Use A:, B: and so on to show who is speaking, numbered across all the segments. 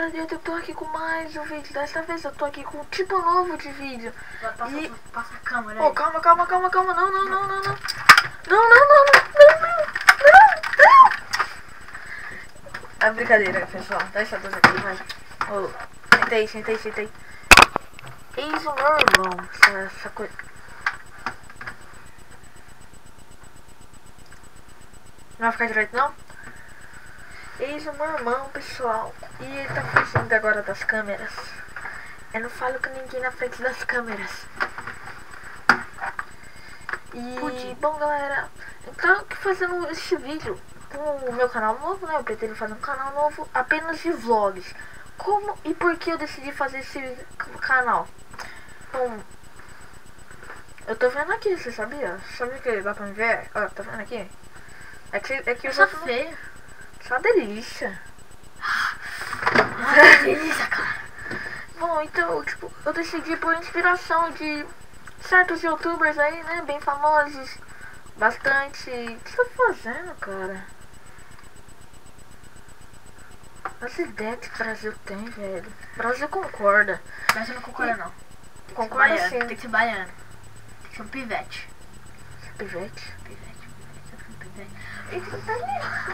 A: galera, eu tô aqui com mais um vídeo. Dessa vez eu tô aqui com um tipo novo de vídeo.
B: Passa a câmera
A: aí.
B: Oh,
A: calma. Não. É brincadeira, pessoal. Deixa a luz aqui, vai. Sentei. Eis o meu irmão. Essa coisa. Não vai ficar direito, não? Eis o meu irmão, pessoal. E ele tá fugindo agora das câmeras. Eu não falo com ninguém na frente das câmeras. E, bom, galera, então eu tô fazendo este vídeo com o meu canal novo, né? Eu pretendo fazer um canal novo apenas de vlogs. Como e por que eu decidi fazer esse canal? Bom, eu tô vendo aqui, você sabia? Sabia que dá pra me ver? Ó, tá vendo aqui? É que eu
B: sou feio.
A: Isso é uma delícia.
B: Uma delícia, cara.
A: Bom, então, tipo, eu decidi por inspiração de certos youtubers aí, né, bem famosos, bastante. O que você tá fazendo, cara? As ideias que o Brasil tem, velho. O Brasil concorda.
B: O Brasil não concorda, não.
A: Concorda sim.
B: Tem que ser baiano. Tem que ser um pivete.
A: Pivete?
B: Pivete.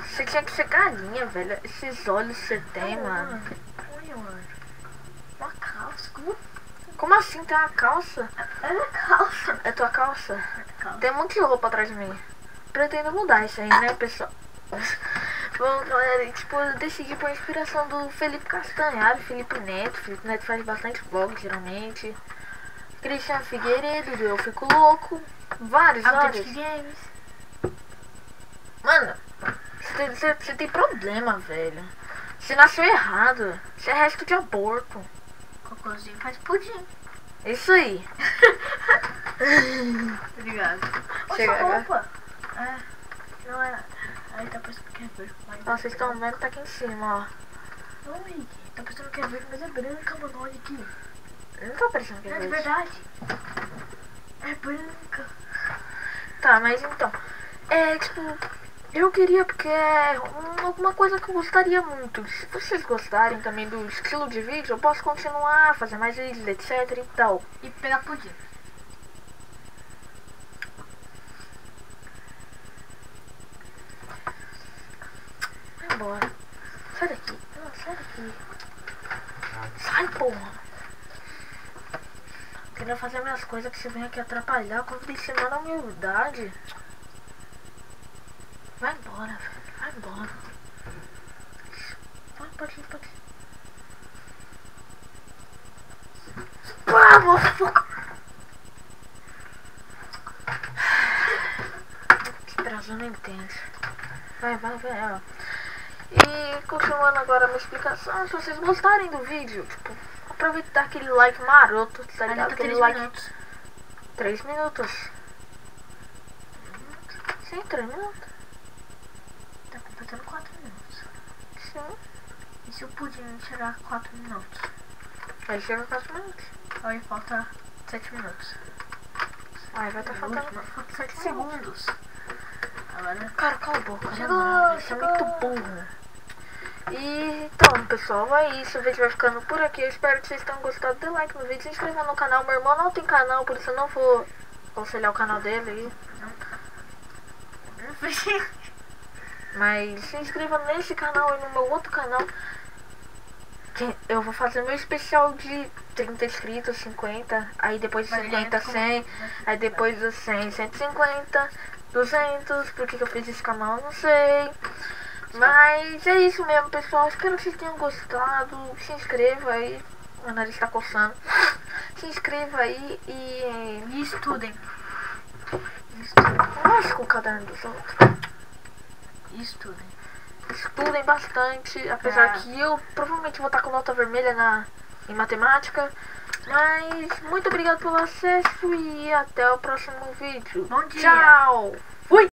A: Você tinha que ser galinha, velho. Esses olhos que você tem, mano.
B: Olha, mano. Uma calça.
A: Como assim? Tem uma calça?
B: É a calça.
A: É tua calça?
B: É calça.
A: Tem um monte de roupa atrás de mim. Pretendo mudar isso aí, né, pessoal? Bom, galera, tipo, eu decidi por inspiração do Felipe Castanhari, Felipe Neto faz bastante vlog, geralmente. Cristian Figueiredo, Eu Fico Louco. Vários.
B: Games.
A: Mano, você tem problema, velho. Você nasceu errado. Você é resto de aborto.
B: Cocôzinho faz pudim.
A: Isso aí.
B: Obrigado.
A: Chega
B: Olha
A: agora.
B: roupa. Não é. Aí tá parecendo que é verde.
A: Ó, vocês estão vendo que tá aqui em cima, ó.
B: Oi, tá parecendo que é verde, mas é branca, mano. Olha aqui.
A: Não tá parecendo que é
B: É de
A: verde.
B: verdade. É branca.
A: Tá, mas então. Tipo, eu queria porque é alguma coisa que eu gostaria muito. Se vocês gostarem também do estilo de vídeo, eu posso continuar, fazer mais vídeos, etc e tal.
B: E pegar pudim.
A: Vai embora. Sai daqui. Não, sai daqui. Sai, porra. Queria fazer minhas coisas que você vem aqui atrapalhar. Quando te ensinar na humildade. Vai embora, velho. Vai embora. Pode ir. Vamos! Que Brasil não entende. Vai, ó. E continuando agora a minha explicação, se vocês gostarem do vídeo, tipo, aproveita e dá aquele like maroto, tá ligado? Aquele
B: 3
A: like.
B: minutos.
A: 3 minutos. Sim, 3 minutos.
B: Tá completando 4 minutos.
A: Sim.
B: E se o pudim chegar a 4 minutos?
A: Aí chega 4 minutos.
B: Aí falta 7 minutos.
A: Aí vai estar faltando.
B: Falta 7 segundos. Agora.
A: Cara, cala a boca.
B: Chegou.
A: Isso é muito burro. E então, pessoal, é isso. O vídeo vai ficando por aqui. Eu espero que vocês tenham gostado. Dê like no vídeo, se inscreva no canal. Meu irmão não tem canal, por isso eu não vou aconselhar o canal dele aí. Mas se inscreva nesse canal e no meu outro canal. Eu vou fazer meu especial de 30 inscritos, 50. Aí depois de 50, 100. Aí depois dos 100, 150, 200. Por que eu fiz esse canal? Não sei. Mas é isso mesmo, pessoal. Espero que vocês tenham gostado. Se inscreva aí. Meu nariz tá coçando. Se inscreva aí e
B: estudem.
A: Nossa, com o caderno dos outros. Estudem bastante. Apesar que eu provavelmente vou estar com nota vermelha em matemática. Mas muito obrigado pelo acesso e até o próximo vídeo.
B: Bom dia.
A: Tchau!